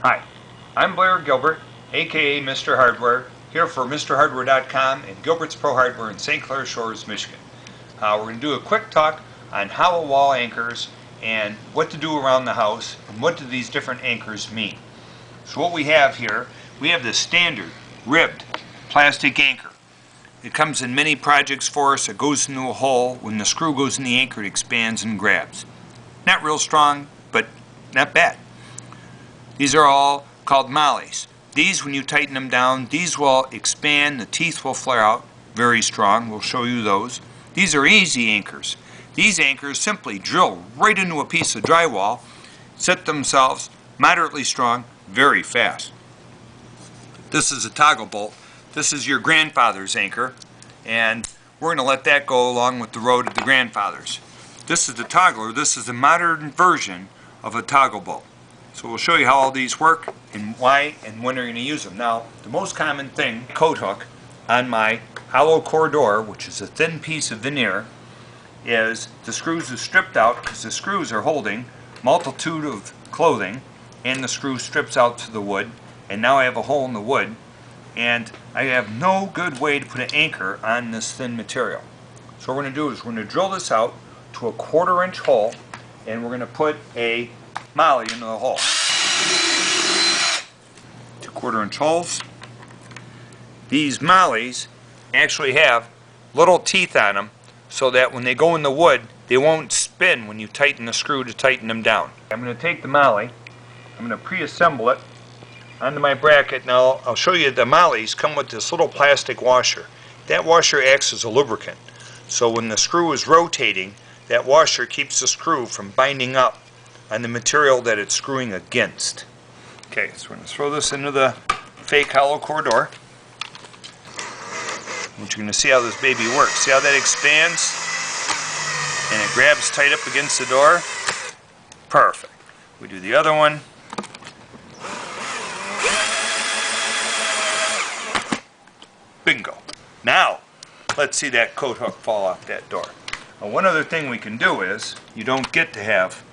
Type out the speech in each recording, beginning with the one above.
Hi, I'm Blair Gilbert, aka Mr. Hardware, here for MrHardware.com and Gilbert's Pro Hardware in St. Clair Shores, Michigan. We're going to do a quick talk on hollow wall anchors and what to do around the house and what do these different anchors mean. So what we have here, we have the standard ribbed plastic anchor. It comes in many projects for us. It goes into a hole. When the screw goes in the anchor, it expands and grabs. Not real strong, but not bad. These are all called mollies. These, when you tighten them down, these will expand, the teeth will flare out, very strong. We'll show you those. These are easy anchors. These anchors simply drill right into a piece of drywall, set themselves moderately strong, very fast. This is a toggle bolt. This is your grandfather's anchor, and we're going to let that go along with the road of the grandfathers. This is the toggler. This is the modern version of a toggle bolt. So we'll show you how all these work and why and when you're going to use them. Now, the most common thing, coat hook on my hollow core door, which is a thin piece of veneer, is the screws are stripped out because the screws are holding multitude of clothing, and the screw strips out to the wood, and now I have a hole in the wood, and I have no good way to put an anchor on this thin material. So what we're going to do is we're going to drill this out to a 1/4 inch hole, and we're going to put a molly into the hole. 2 1/4 inch holes. These mollies actually have little teeth on them so that when they go in the wood, they won't spin when you tighten the screw to tighten them down. I'm going to take the molly, I'm going to pre-assemble it onto my bracket. Now I'll show you the mollies come with this little plastic washer. That washer acts as a lubricant. So when the screw is rotating, that washer keeps the screw from binding up on the material that it's screwing against. Okay, so we're going to throw this into the fake hollow core door. And you're going to see how this baby works. See how that expands? And it grabs tight up against the door? Perfect. We do the other one. Bingo. Now, let's see that coat hook fall off that door. Now, one other thing we can do is, you don't get to have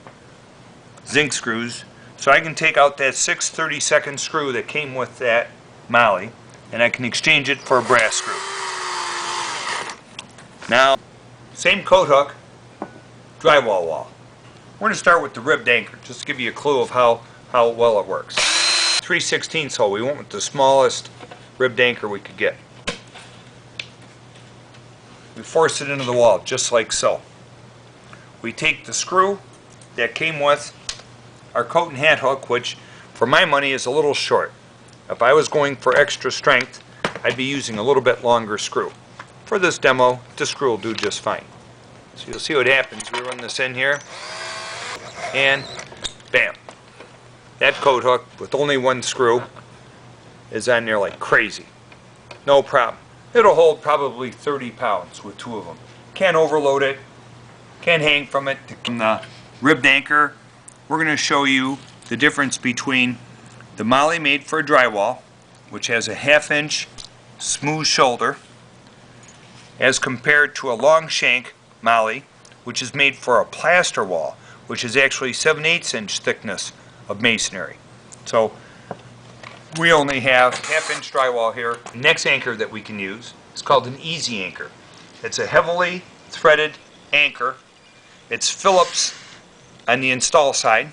zinc screws, so I can take out that 6/32 screw that came with that molly, and I can exchange it for a brass screw. Now, same coat hook, drywall wall. We're going to start with the ribbed anchor, just to give you a clue of how well it works. 3/16 hole, we went with the smallest ribbed anchor we could get. We force it into the wall, just like so. We take the screw that came with our coat and hat hook, which for my money is a little short. If I was going for extra strength, I'd be using a little bit longer screw. For this demo, this screw will do just fine. So you'll see what happens. We run this in here, and bam. That coat hook with only one screw is on there like crazy. No problem. It'll hold probably 30 pounds with 2 of them. Can't overload it, can't hang from it. From the ribbed anchor, we're going to show you the difference between the molly made for a drywall, which has a 1/2 inch smooth shoulder, as compared to a long shank molly, which is made for a plaster wall, which is actually 7/8 inch thickness of masonry. So we only have 1/2 inch drywall here. The next anchor that we can use is called an easy anchor. It's a heavily threaded anchor. It's Phillips on the install side.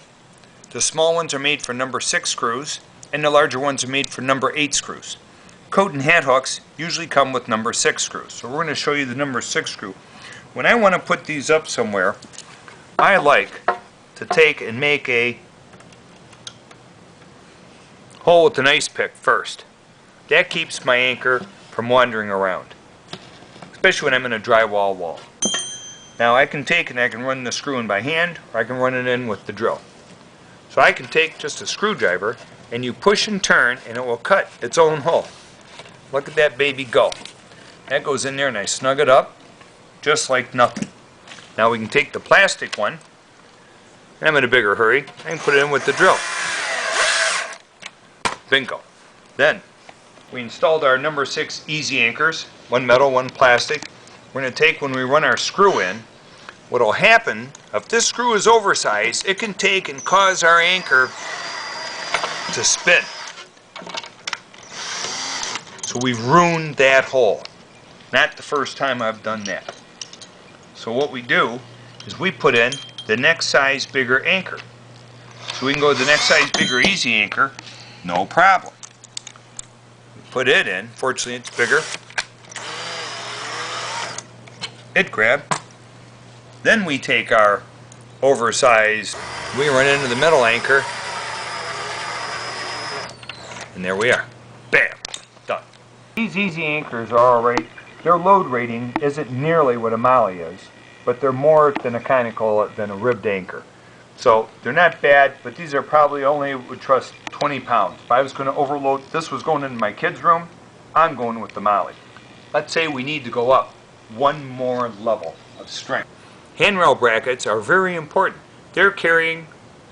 The small ones are made for number 6 screws, and the larger ones are made for number 8 screws. Coat and hat hooks usually come with number 6 screws. So we're going to show you the number 6 screw. When I want to put these up somewhere, I like to take and make a hole with an ice pick first. That keeps my anchor from wandering around, especially when I'm in a drywall wall. Now I can take and I can run the screw in by hand, or I can run it in with the drill. So I can take just a screwdriver and you push and turn and it will cut its own hole. Look at that baby go. That goes in there and I snug it up just like nothing. Now we can take the plastic one, and I'm in a bigger hurry, I can put it in with the drill. Bingo. Then we installed our number 6 easy anchors, one metal, one plastic. We're going to take, when we run our screw in, what will happen, if this screw is oversized, it can take and cause our anchor to spin. So we've ruined that hole. Not the first time I've done that. So what we do is we put in the next size bigger anchor. So we can go to the next size bigger easy anchor, no problem. We put it in, fortunately it's bigger. It grabbed. Then we take our oversized, we run into the middle anchor, and there we are. Bam! Done. These easy anchors are alright. Their load rating isn't nearly what a molly is, but they're more than a conical than a ribbed anchor. So they're not bad, but these are probably only would trust 20 pounds. If I was going to overload, this was going into my kids' room, I'm going with the molly. Let's say we need to go up one more level of strength. Handrail brackets are very important. They're carrying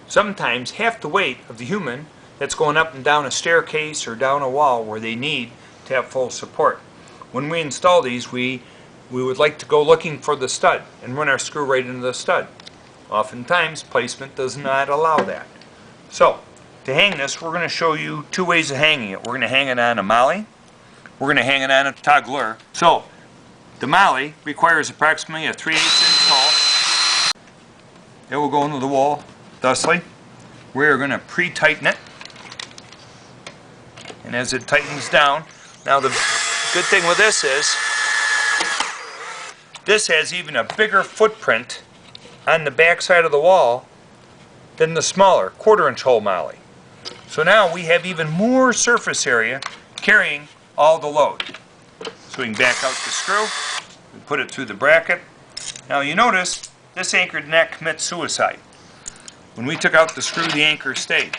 sometimes half the weight of the human that's going up and down a staircase or down a wall where they need to have full support. When we install these, we would like to go looking for the stud and run our screw right into the stud. Oftentimes, placement does not allow that. So, to hang this, we're going to show you two ways of hanging it. We're going to hang it on a molly. We're going to hang it on a toggler. So, the molly requires approximately a 3/8 inch hole. It will go into the wall thusly. We're going to pre-tighten it. And as it tightens down, now the good thing with this is, this has even a bigger footprint on the back side of the wall than the smaller 1/4 inch hole molly. So now we have even more surface area carrying all the load. So we can back out the screw, we put it through the bracket. Now you notice this anchor did not commit suicide. When we took out the screw, the anchor stayed.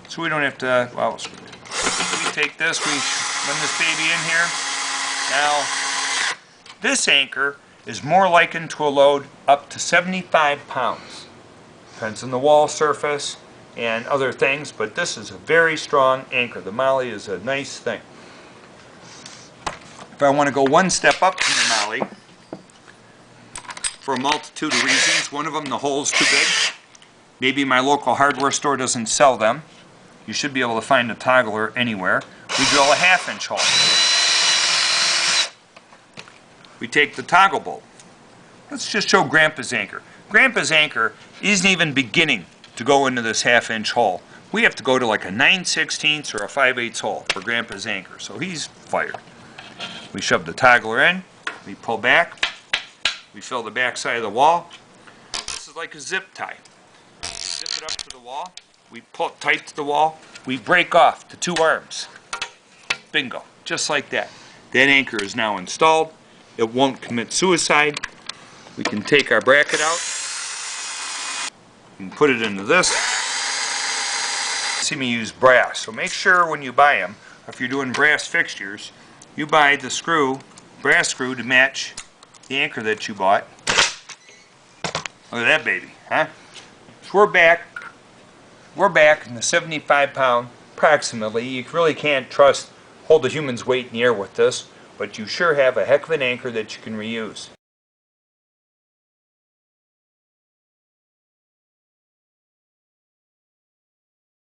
So we don't have to, well, we take this, we run this baby in here. Now this anchor is more likened to a load up to 75 pounds. Depends on the wall surface and other things, but this is a very strong anchor. The molly is a nice thing. If I want to go one step up from the molly, for a multitude of reasons, one of them, the hole's too big. Maybe my local hardware store doesn't sell them. You should be able to find a toggler anywhere. We drill a 1/2 inch hole. We take the toggle bolt. Let's just show Grandpa's anchor. Grandpa's anchor isn't even beginning to go into this 1/2 inch hole. We have to go to like a 9/16 or a 5/8 hole for Grandpa's anchor, so he's fired. We shove the toggler in, we pull back, we fill the back side of the wall. This is like a zip tie. Zip it up to the wall, we pull it tight to the wall, we break off the two arms. Bingo, just like that. That anchor is now installed. It won't commit suicide. We can take our bracket out. We can put it into this. See me use brass, so make sure when you buy them, if you're doing brass fixtures, you buy the screw, brass screw, to match the anchor that you bought. Look at that baby, huh? So we're back in the 75 pound approximately. You really can't hold a human's weight in the air with this, but you sure have a heck of an anchor that you can reuse.